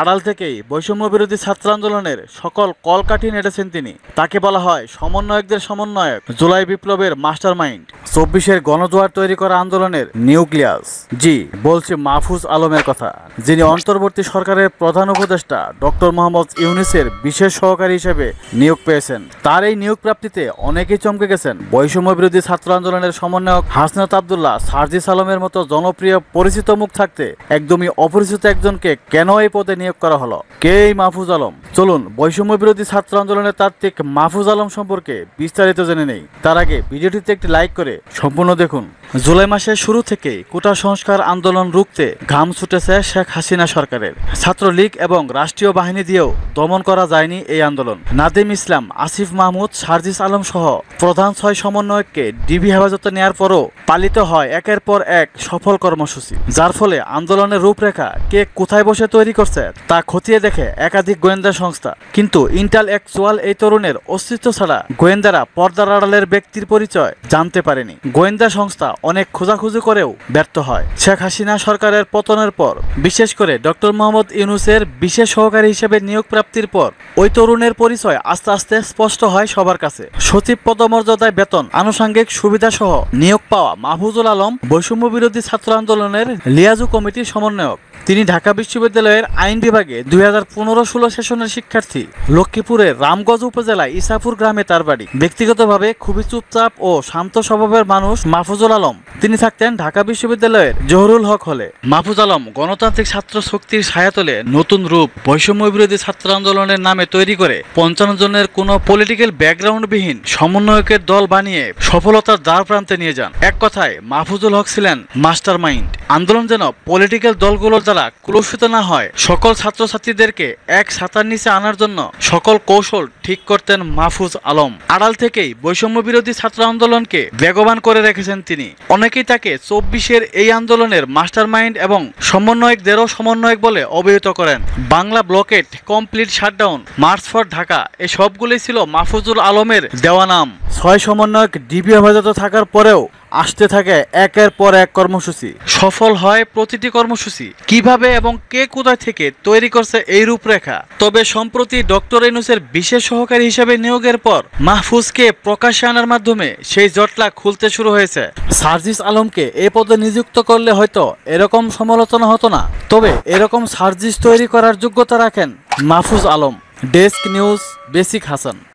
আড়াল থেকেই বৈষম্য বিরোধী ছাত্র আন্দোলনের সকল কলকাঠি নেড়েছেন তিনি। তাকে বলা হয় সমন্বয়কদের সমন্বয়ক, জুলাই বিপ্লবের মাস্টারমাইন্ড, ২৪-এর গণজোয়ার তৈরি করা আন্দোলনের নিউক্লিয়াস। জি, বলছি মাহফুজ আলমের কথা, যিনি অন্তর্বর্তী সরকারের প্রধান উপদেষ্টা ডক্টর মোহাম্মদ ইউনূসের বিশেষ সহকারী হিসেবে নিয়োগ পেয়েছেন। তার এই নিয়োগ প্রাপ্তিতে অনেকেই চমকে গেছেন। বৈষম্য বিরোধী ছাত্র আন্দোলনের সমন্বয়ক হাসনাত আবদুল্লাহ, সার্জিস আলমের মতো জনপ্রিয় পরিচিত মুখ থাকতে একদমই অপরিচিত একজনকে কেন এই পদে নিয়োগ করা হলো? কে এই মাহফুজ আলম? চলুন বৈষম্য বিরোধী ছাত্র আন্দোলনের তাত্ত্বিক মাহফুজ আলম সম্পর্কে বিস্তারিত জেনে নেই। তার আগে ভিডিওটিতে একটি লাইক করে সম্পূর্ণ দেখুন। জুলাই মাসের শুরু থেকেই কোটা সংস্কার আন্দোলন রুখতে ঘাম ছুটেছে শেখ হাসিনা সরকারের। ছাত্রলীগ এবং রাষ্ট্রীয় বাহিনী দিয়েও দমন করা যায়নি এই আন্দোলন। নাদিম ইসলাম, আসিফ মাহমুদ, সার্জিস আলম সহ প্রধান ৬ সমন্বয়ককে ডিবি হেফাজতে নেয়ার পরও পালিত হয় একের পর এক সফল কর্মসূচি, যার ফলে আন্দোলনের রূপরেখা কে কোথায় বসে তৈরি করছে তা খতিয়ে দেখে একাধিক গোয়েন্দা সংস্থা। কিন্তু ইন্টালেকচুয়াল এই তরুণের অস্তিত্ব ছাড়া গোয়েন্দারা পর্দার আড়ালের ব্যক্তির পরিচয় জানতে পারেনি। গোয়েন্দা সংস্থা অনেক খোঁজাখুঁজি করেও ব্যর্থ হয়। শেখ হাসিনা সরকারের পতনের পর, বিশেষ করে ডক্টর মোহাম্মদ ইউনূসের বিশেষ সহকারী হিসেবে নিয়োগ প্রাপ্তির পর ওই তরুণের পরিচয় আস্তে আস্তে স্পষ্ট হয় সবার কাছে। সচিব পদমর্যাদায় বেতন, আনুষঙ্গিক সুবিধা সহ নিয়োগ পাওয়া মাহফুজুল আলম বৈষম্য বিরোধী ছাত্র আন্দোলনের লিয়াজু কমিটির সমন্বয়ক। তিনি ঢাকা বিশ্ববিদ্যালয়ের আইন বিভাগে ২০১৫-১৬ সেশনের শিক্ষার্থী। লক্ষ্মীপুরের রামগঞ্জ উপজেলায় ইসাপুর গ্রামে তার বাড়ি। ব্যক্তিগতভাবে খুবই চুপচাপ ও শান্ত স্বভাবের মানুষ মাহফুজুল আলম। তিনি থাকতেন ঢাকা বিশ্ববিদ্যালয়ের জহুরুল হক হলে। মাহফুজ আলম গণতান্ত্রিক ছাত্র শক্তির ছায়াতলে নতুন রূপ বৈষম্য বিরোধী ছাত্র আন্দোলনের নামে তৈরি করে ৫৫ জনের কোনো পলিটিক্যাল ব্যাকগ্রাউন্ডবিহীন সমন্বয়কের দল বানিয়ে সফলতার দ্বার প্রান্তে নিয়ে যান। এক কথায় মাহফুজুল হক ছিলেন মাস্টারমাইন্ড। আন্দোলন যেন পলিটিক্যাল দলগুলোর দ্বারা কুলুষিত না হয়, সকল ছাত্রছাত্রীদেরকে এক ছাতার নিচে আনার জন্য সকল কৌশল ঠিক করতেন মাহফুজ আলম। আড়াল থেকেই বৈষম্য বিরোধী ছাত্র আন্দোলনকে বেগবান করে রেখেছেন তিনি। অনেকেই তাকে ২৪-এর এই আন্দোলনের মাস্টারমাইন্ড এবং সমন্বয়কদেরও সমন্বয়ক বলে অভিহিত করেন। Bangla blockade, complete shutdown, March for Dhaka, এই সবগুলোই ছিল মাহফুজুল আলমের দেওয়া নাম। ৬ সমন্বয়ক ডিবি হেফাজতে থাকার পরেও আসতে থাকে একের পর এক কর্মসূচি। সফল হয় প্রতিটি কর্মসূচি। কিভাবে এবং কে কোথায় থেকে তৈরি করছে এই রূপরেখা। তবে সম্প্রতি ডক্টর ইউনূসের বিশেষ সহকারী হিসেবে নিয়োগের পর মাহফুজকে প্রকাশ্যে আনার মাধ্যমে সেই জটলা খুলতে শুরু হয়েছে। সার্জিস আলমকে এই পদে নিযুক্ত করলে হয়তো এরকম সমালোচনা হতো না, তবে এরকম সার্জিস তৈরি করার যোগ্যতা রাখেন Mahfuz Alam. Desk news, basic Hasan.